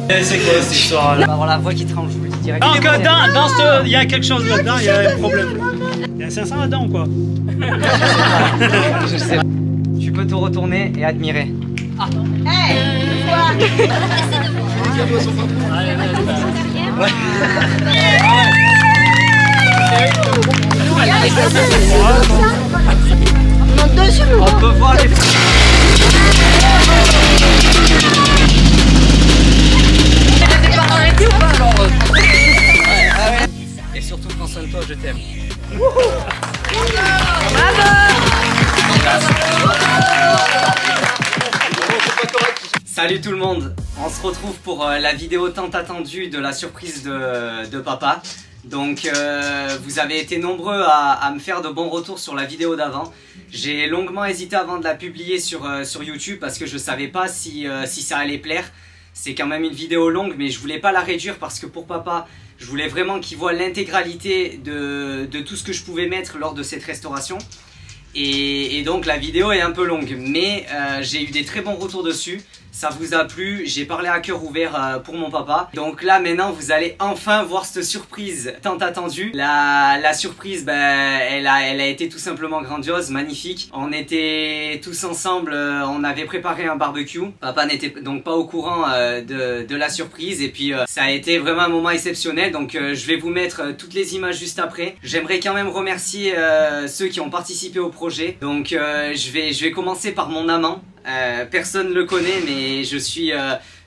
C'est quoi cette histoire là? On va avoir la voix qui tremble, je vous le dis direct. Non, dans ce... il y a quelque chose là-dedans, il y a un problème. Il y a un 500 là-dedans ou quoi? Je sais pas. Tu peux te retourner et admirer. Ah. Hey, quoi? On peut voir les... Et surtout prends soin de toi, je t'aime. Salut tout le monde, on se retrouve pour la vidéo tant attendue de la surprise de papa. Donc vous avez été nombreux à me faire de bons retours sur la vidéo d'avant. J'ai longuement hésité avant de la publier sur YouTube parce que je savais pas si ça allait plaire. C'est quand même une vidéo longue, mais je voulais pas la réduire parce que pour papa, je voulais vraiment qu'il voit l'intégralité de tout ce que je pouvais mettre lors de cette restauration. Et donc la vidéo est un peu longue, mais j'ai eu des très bons retours dessus. Ça vous a plu, j'ai parlé à cœur ouvert pour mon papa. Donc là maintenant vous allez enfin voir cette surprise tant attendue. La surprise, elle a été tout simplement grandiose, magnifique. On était tous ensemble, on avait préparé un barbecue. Papa n'était donc pas au courant de la surprise. Et puis ça a été vraiment un moment exceptionnel. Donc je vais vous mettre toutes les images juste après. J'aimerais quand même remercier ceux qui ont participé au projet. Donc je vais commencer par mon amant. Personne ne le connaît, mais je suis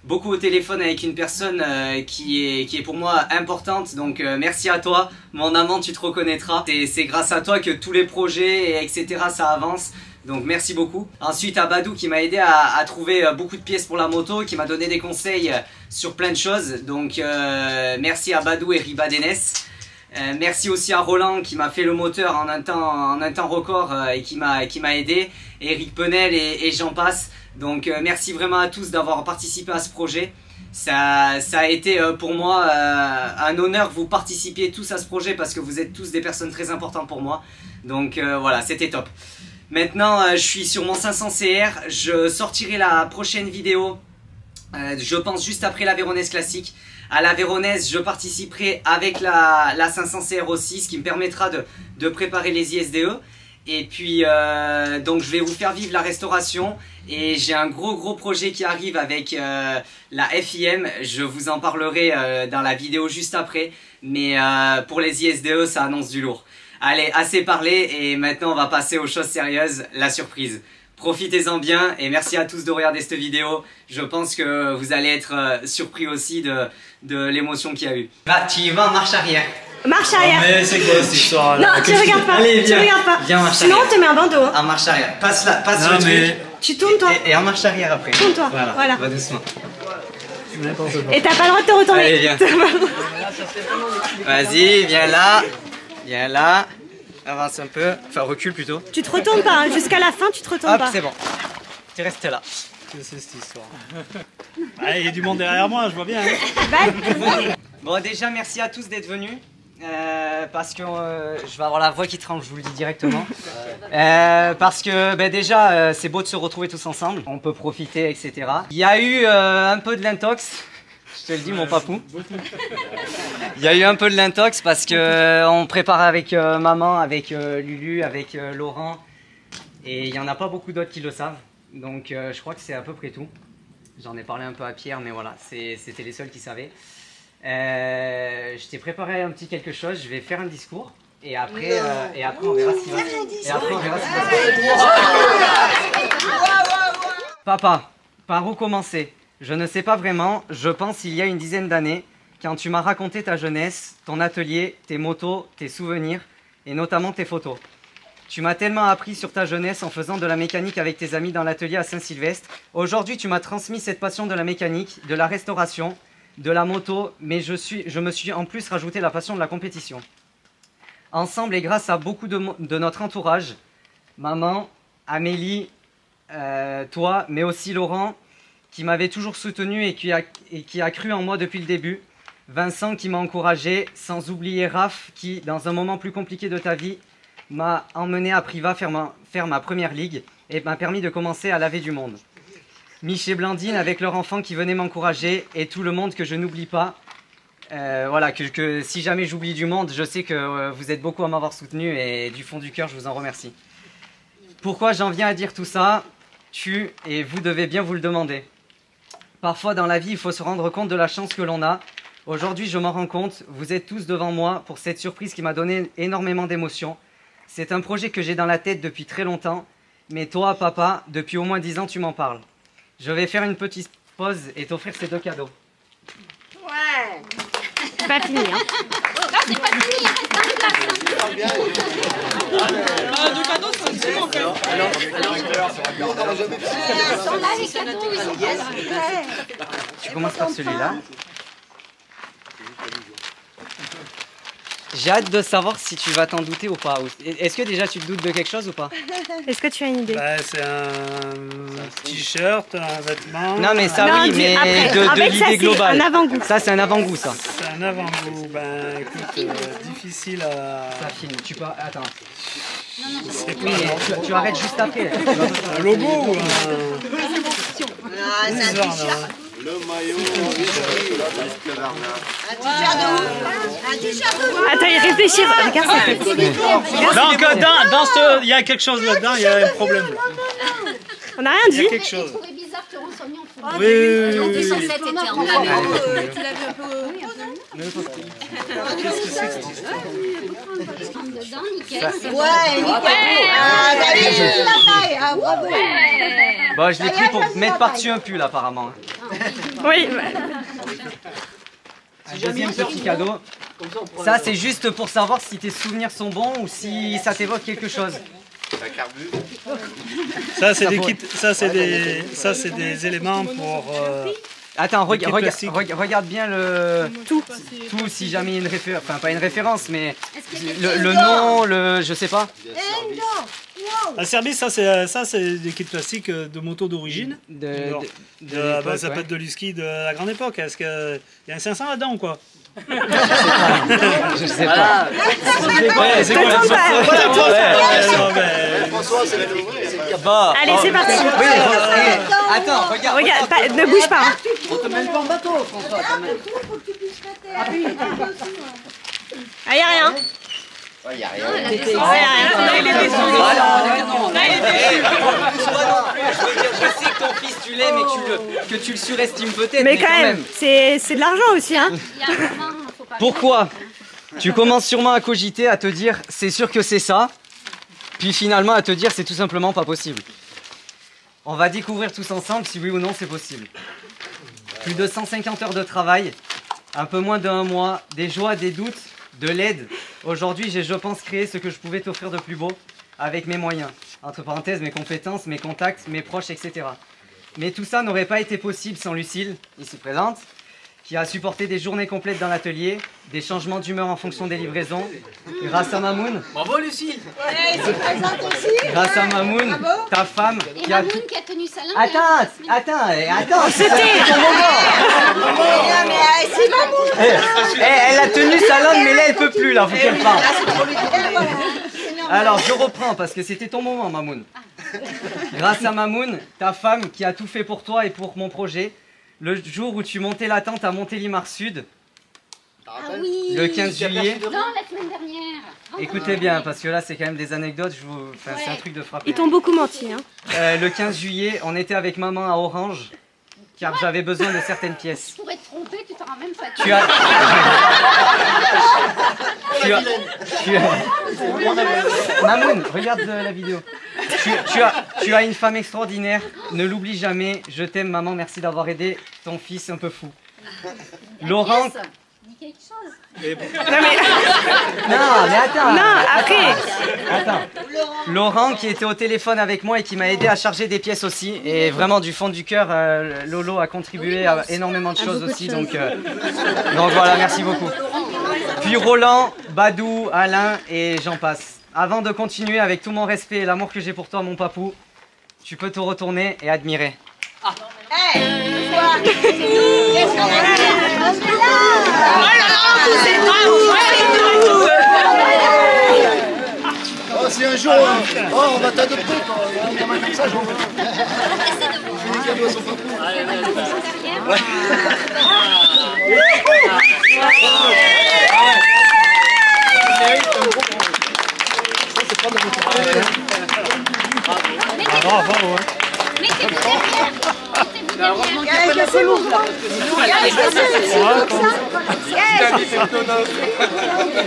beaucoup au téléphone avec une personne qui est pour moi importante. Donc merci à toi, mon amant, tu te reconnaîtras. C'est grâce à toi que tous les projets, etc. ça avance. Donc merci beaucoup. Ensuite à Badou qui m'a aidé à trouver beaucoup de pièces pour la moto, qui m'a donné des conseils sur plein de choses. Donc merci à Badou et Riba Denes. Merci aussi à Roland qui m'a fait le moteur en un temps record et qui m'a aidé, Eric Penel et j'en passe. Donc merci vraiment à tous d'avoir participé à ce projet. Ça a été pour moi un honneur que vous participiez tous à ce projet parce que vous êtes tous des personnes très importantes pour moi. Donc voilà, c'était top. Maintenant je suis sur mon 500 CR, je sortirai la prochaine vidéo je pense juste après la Véronèse classique. À la Véronèse, je participerai avec la 500 CR aussi, ce qui me permettra de préparer les ISDE. Et puis, donc je vais vous faire vivre la restauration. Et j'ai un gros projet qui arrive avec la FIM. Je vous en parlerai dans la vidéo juste après. Mais pour les ISDE, ça annonce du lourd. Allez, assez parlé et maintenant on va passer aux choses sérieuses, la surprise. Profitez-en bien et merci à tous de regarder cette vidéo. Je pense que vous allez être surpris aussi de l'émotion qu'il y a eu. Tu y vas en marche arrière. Marche arrière. Oh, mais c'est quoi cette histoire là? Non, tu regardes pas. Allez, viens. Tu regardes pas. Viens en marche Sinon, arrière. on te met un bandeau. Hein. En marche arrière. Passe Non, le mais... truc. Tu tournes toi. Et en marche arrière après. Tourne-toi. Voilà. Va doucement. Et t'as pas le droit de te retourner. Allez, viens. Vas-y, viens là. Viens là. Avance un peu. Enfin, recule plutôt. Tu te retournes pas. Hein. Jusqu'à la fin, tu te retournes Hop, pas. c'est bon. Tu restes là. Qu'est-ce que c'est cette histoire? Ah, il y a du monde derrière moi, je vois bien. Bah, Bon, déjà, merci à tous d'être venus. Parce que je vais avoir la voix qui tremble, je vous le dis directement. Parce que déjà, c'est beau de se retrouver tous ensemble. On peut profiter, etc. Il y a eu un peu de l'intox. Je te le dis, mon papou. Il y a eu un peu de l'intox parce que on prépare avec maman, avec Lulu, avec Laurent. Et il n'y en a pas beaucoup d'autres qui le savent. Donc je crois que c'est à peu près tout. J'en ai parlé un peu à Pierre, mais voilà, c'était les seuls qui savaient. Je t'ai préparé un petit quelque chose, je vais faire un discours. Et après, on verra ce qui va se passer. Papa, par où commencer? Je ne sais pas vraiment, je pense il y a une dizaine d'années, quand tu m'as raconté ta jeunesse, ton atelier, tes motos, tes souvenirs, et notamment tes photos. Tu m'as tellement appris sur ta jeunesse en faisant de la mécanique avec tes amis dans l'atelier à Saint-Sylvestre. Aujourd'hui, tu m'as transmis cette passion de la mécanique, de la restauration, de la moto, mais je me suis en plus rajouté la passion de la compétition. Ensemble et grâce à beaucoup de notre entourage, maman, Amélie, toi, mais aussi Laurent, qui m'avait toujours soutenu et qui a cru en moi depuis le début. Vincent qui m'a encouragé, sans oublier Raph qui, dans un moment plus compliqué de ta vie, m'a emmené à Privas faire ma première ligue et m'a permis de commencer à laver du monde. Mich et Blandine avec leur enfant qui venait m'encourager et tout le monde que je n'oublie pas. Voilà, que si jamais j'oublie du monde, je sais que vous êtes beaucoup à m'avoir soutenu et du fond du cœur, je vous en remercie. Pourquoi j'en viens à dire tout ça? Tu et vous devez bien vous le demander. Parfois dans la vie, il faut se rendre compte de la chance que l'on a. Aujourd'hui, je m'en rends compte, vous êtes tous devant moi pour cette surprise qui m'a donné énormément d'émotions. C'est un projet que j'ai dans la tête depuis très longtemps, mais toi, papa, depuis au moins 10 ans, tu m'en parles. Je vais faire une petite pause et t'offrir ces 2 cadeaux. Ouais. C'est pas fini, hein. C'est pas fini, il reste un glace. Deux cadeaux, c'est aussi en fait. Là, les cadeaux, ils sont pas. Tu commences par celui-là. J'ai hâte de savoir si tu vas t'en douter ou pas. Est-ce que déjà tu te doutes de quelque chose ou pas? Est-ce que tu as une idée? Bah, c'est un t-shirt, un vêtement. Non mais ça Non, oui, mais après, de en fait, ça, l'idée c'est globale. un avant-goût. Ça c'est un avant-goût ça. C'est un avant-goût. Ben écoute, difficile à. Ça filme, tu peux... Attends. C'est Oui, mais tu arrêtes juste après. un logo ou un. Ah, c'est un t-shirt. Le maillot, Un t-shirt de ouf. Attends, il réfléchit. Regarde ça. Donc il y a quelque chose là-dedans, il y a un problème. Là. On n'a rien Il y dit. a quelque chose. J'ai trouvé bizarre que Ronsomni en fout. Oui, oui, En oui, plus, en oui. fait, était en Tu bas. l'as vu un peu. Qu'est-ce que c'est que cette histoire? Dedans, nickel. Ouais, nickel. Ah, t'as vu, j'ai la taille. Ah, bravo. Bon, je l'ai pris pour mettre par-dessus un pull apparemment. Oui. Un deuxième petit cadeau. Ça c'est juste pour savoir si tes souvenirs sont bons ou si ça t'évoque quelque chose. Ça c'est des kits, ça c'est des éléments pour. Attends, Des kits plastiques. regarde bien le tout si jamais il y a une référence, enfin pas une référence mais le nom, je sais pas. Un service, ça c'est des kits plastiques de moto d'origine. De Bah, ça l'époque, peut être de l'husky de la grande époque. Est-ce qu'il y a un 500 là-dedans ou quoi? je sais pas. Ouais, c'est quoi la François, c'est le Bon, Allez, c'est parti. oui, attends, regarde. Regarde, ne bouge pas. Hein. On te mène pas en bateau, François. Ah, y a rien. Il n'y a rien. Ah, y a rien. Là, il est déçu. Je sais que ton fils tu l'aimes et que tu le surestimes peut-être, Mais quand même, c'est de l'argent aussi, hein. Il y a un moment, faut pas. Pourquoi? Tu commences sûrement à cogiter, à te dire c'est sûr que c'est ça, puis finalement à te dire c'est tout simplement pas possible. On va découvrir tous ensemble si oui ou non c'est possible. Plus de 150 heures de travail, un peu moins d'1 mois, des joies, des doutes, de l'aide. Aujourd'hui j'ai, je pense, créé ce que je pouvais t'offrir de plus beau avec mes moyens. Entre parenthèses, mes compétences, mes contacts, mes proches, etc. Mais tout ça n'aurait pas été possible sans Lucille, ici présente, qui a supporté des journées complètes dans l'atelier, des changements d'humeur en fonction des livraisons, grâce à Mamoun. Ouais, il se présente aussi. Grâce à Mamoun, ta femme, Et qui a... Mamoun qui a tenu sa langue. Attends, c'était ton moment. Mais c'est Mamoun. Elle a tenu sa langue, mais là elle peut plus, là, faut qu'elle parle. Là, c'est pour lui dire, voilà. Alors je reprends parce que c'était ton moment, Mamoun. Grâce à Mamoun, ta femme qui a tout fait pour toi et pour mon projet, le jour où tu montais la tente à Montélimar Sud, Ah oui. le 15 juillet. Non, la semaine dernière. Écoutez bien, parce que là c'est quand même des anecdotes, enfin, c'est un truc de frappé. Ils t'ont beaucoup menti, hein. Le 15 juillet, on était avec maman à Orange, car j'avais besoin de certaines pièces. Tu pourrais te tromper, tu t'en rends même pas compte. Tu as... Mamoun, regarde la vidéo. Tu as une femme extraordinaire, ne l'oublie jamais. Je t'aime maman, merci d'avoir aidé ton fils un peu fou. Laurent... Yes. Dis quelque chose. Non, mais attends. Non, après. Attends. Laurent qui était au téléphone avec moi et qui m'a aidé à charger des pièces aussi. Et vraiment du fond du cœur, Lolo a contribué à énormément de choses aussi. Donc voilà, merci beaucoup. Puis Roland, Badou, Alain et j'en passe. Avant de continuer avec tout mon respect et l'amour que j'ai pour toi, mon papou, tu peux te retourner et admirer. Oh, si un jour, on va t'adopter, quand un gamin comme ça, j'en veux. Bravo, Mettez-vous derrière. Il y a la pelouse là. Il y a la pelouse comme ça.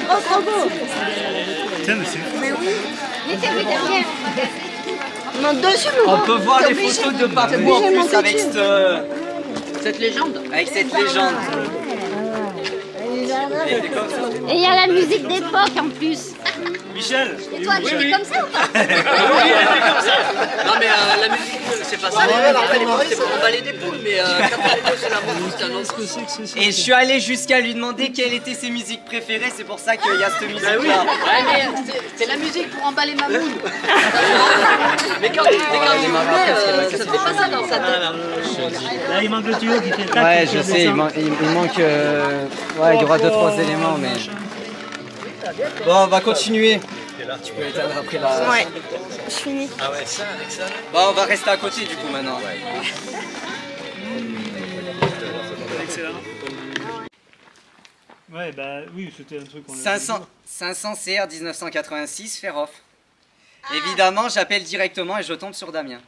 Oh, trop beau. Tiens, mais c'est... Mettez-vous derrière. Non, dessus, On peut voir les photos de Papou en plus avec Cette légende. avec cette légende. Et il y a la musique d'époque en plus. Michel. Et toi, tu es comme ça ou pas? Non mais la musique, c'est pas ça. C'est pour emballer des poules, mais quand on est c'est la musique, c'est un autre. Et je suis allé jusqu'à lui demander quelles étaient ses musiques préférées, c'est pour ça qu'il y a cette musique là. Ouais, mais c'est la musique pour emballer ma moule. Mais quand tu ça te fait pas ça dans sa tête. Là, il manque le tuyau qui fait tac. Ouais, je sais, il manque ouais, il y aura 2-3 éléments, mais... Bon, on va continuer. Tu peux éteindre après la... Ouais, je finis. Bon, on va rester à côté du coup maintenant. Excellent. Ouais, bah oui, c'était un truc qu'on... 500 CR 1986, Ferroff. Évidemment, j'appelle directement et je tombe sur Damien.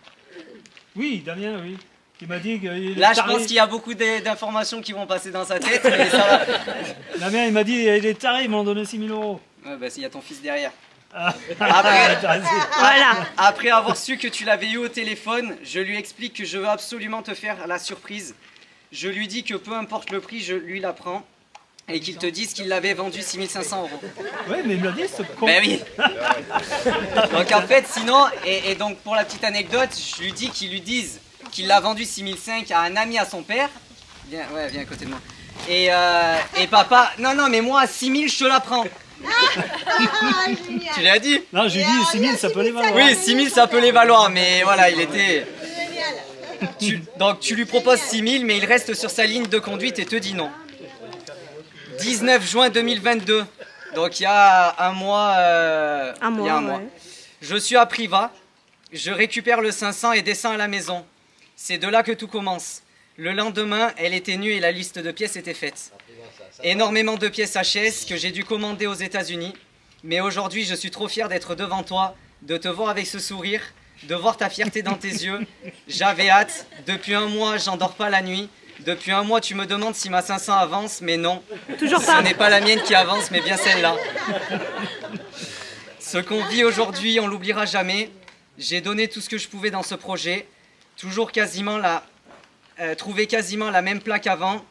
Oui, Damien, oui. Il m'a dit que... Là, je pense qu'il y a beaucoup d'informations qui vont passer dans sa tête, mais ça va. Damien, il m'a dit, il est taré, ils m'ont donné 6 000 euros. Ouais, bah s'il y a ton fils derrière. Ah. Voilà. Après avoir su que tu l'avais eu au téléphone, je lui explique que je veux absolument te faire la surprise. Je lui dis que peu importe le prix, je lui la prends. Et qu'il te dise qu'il l'avait vendu 6 500 euros. Ouais, mais il me l'a dit, ce con. Ben oui. Donc en fait, sinon, et donc pour la petite anecdote, je lui dis qu'il lui dise qu'il l'a vendu 6 500 à un ami à son père. Viens, ouais, viens à côté de moi. Et papa, non, mais moi, 6 000, je te la prends. Tu l'as dit? Non, j'ai dit 6 000, ça peut les valoir. Oui, 6 000, ça peut les valoir, mais voilà, il était... Donc tu lui proposes 6 000, mais il reste sur sa ligne de conduite et te dit non. 19 juin 2022, donc il y a un mois. Il y a un mois. Ouais. Je suis à Privas, je récupère le 500 et descends à la maison. C'est de là que tout commence. Le lendemain, elle était nue et la liste de pièces était faite. Énormément de pièces HS que j'ai dû commander aux États-Unis. Mais aujourd'hui, je suis trop fier d'être devant toi, de te voir avec ce sourire, de voir ta fierté dans tes yeux. J'avais hâte. Depuis un mois, j'en dors pas la nuit. Depuis un mois, tu me demandes si ma 500 avance, mais non. Toujours pas. Ce n'est pas la mienne qui avance, mais bien celle-là. Ce qu'on vit aujourd'hui, on l'oubliera jamais. J'ai donné tout ce que je pouvais dans ce projet. Toujours quasiment trouver quasiment la même plaque avant,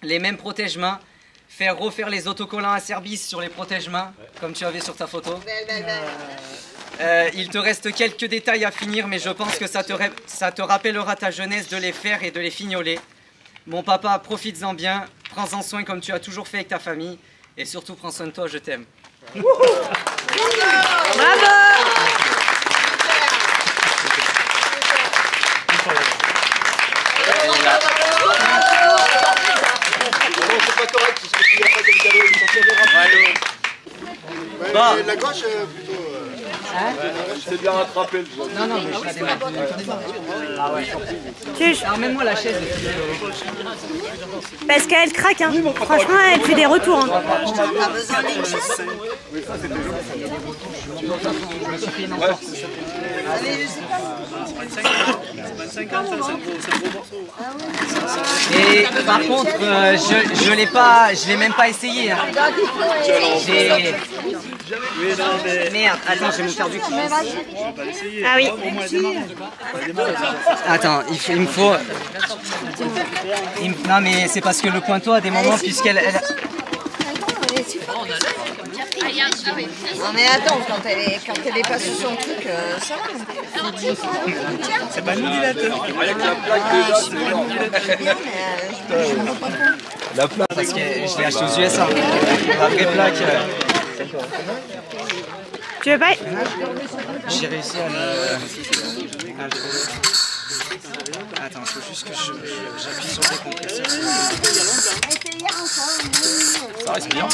les mêmes protège-mains, faire refaire les autocollants à service sur les protège-mains, comme tu avais sur ta photo. Il te reste quelques détails à finir, mais je pense que ça te rappellera ta jeunesse de les faire et de les fignoler. Mon papa, profites-en bien, prends-en soin comme tu as toujours fait avec ta famille, et surtout prends soin de toi, je t'aime. Bravo. C'est pas correct, parce que tu n'as pas comme cadeau, ils sont Bon. La gauche, plutôt. C'est bien rattrapé le jeu. Non, mais je la démarre. Ah ouais. Alors, mets-moi la chaise. Parce qu'elle craque, hein. Franchement, elle fait des retours. Hein. Je me suis fait une entorse. 25 ans, c'est un gros morceau. Et par contre, je l'ai même pas essayé. Hein. Merde, attends, j'ai mon perdu qui passe. Ah oui. Attends, il me faut... Non mais c'est parce que le pointeau a des moments puisqu'elle... Non mais attends, quand elle est pas sous son truc, ça va. C'est pas nous dilateur. Avec la plaque déjà, c'est énorme. La plaque. Parce que je l'ai acheté aux USA. La vraie plaque... Tu veux pas? J'ai réussi à le... Attends, il faut juste que j'appuie sur le décompresseur. Ça reste bien.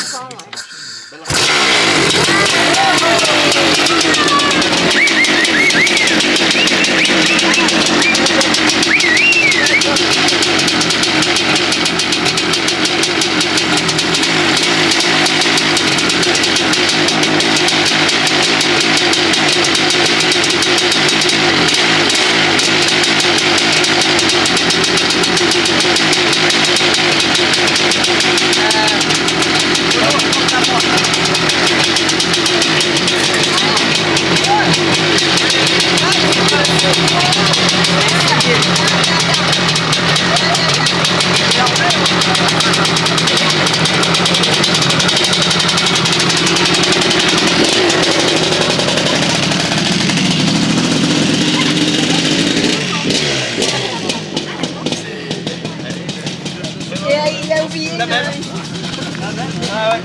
Il a oublié. La même. Ah ouais.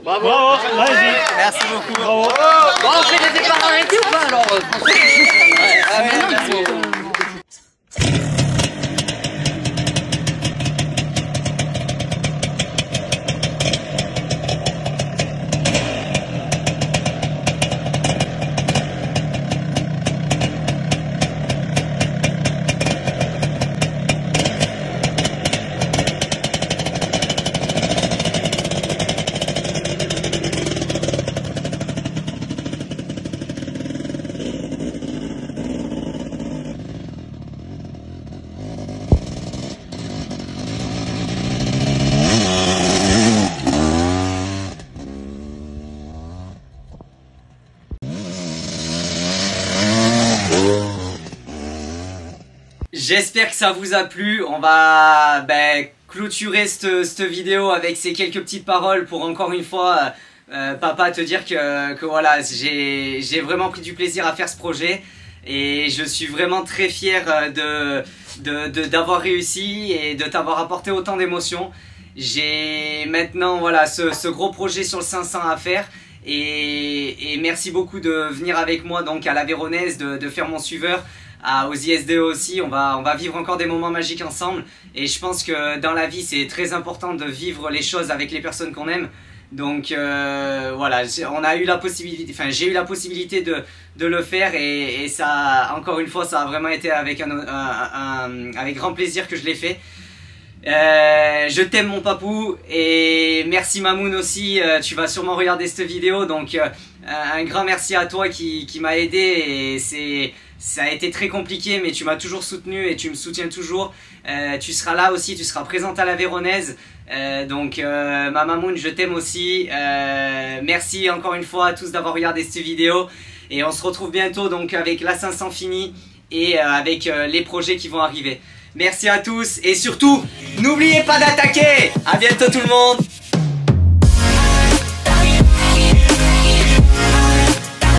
Bravo, vas-y. Merci beaucoup. Bravo. Bon, on fait des départs arrêtés ou pas alors J'espère que ça vous a plu. On va clôturer cette vidéo avec ces quelques petites paroles pour encore une fois papa te dire que voilà, j'ai vraiment pris du plaisir à faire ce projet et je suis vraiment très fier d'avoir réussi et de t'avoir apporté autant d'émotions. J'ai maintenant voilà ce gros projet sur le 500 à faire et merci beaucoup de venir avec moi donc à la Véronaise, de faire mon suiveur. Aux ISDE aussi, on va vivre encore des moments magiques ensemble et je pense que dans la vie c'est très important de vivre les choses avec les personnes qu'on aime. Donc voilà, on a eu la possibilité, enfin j'ai eu la possibilité de le faire et ça, encore une fois, ça a vraiment été avec avec grand plaisir que je l'ai fait. Je t'aime mon papou et merci Mamoun aussi, tu vas sûrement regarder cette vidéo donc un grand merci à toi qui m'a aidé et ça a été très compliqué mais tu m'as toujours soutenu et tu me soutiens toujours. Tu seras là aussi, tu seras présente à la Véronaise donc ma Mamoun, je t'aime aussi. Merci encore une fois à tous d'avoir regardé cette vidéo et on se retrouve bientôt donc avec la 500 finie et avec les projets qui vont arriver. Merci à tous et surtout, n'oubliez pas d'attaquer. À bientôt tout le monde.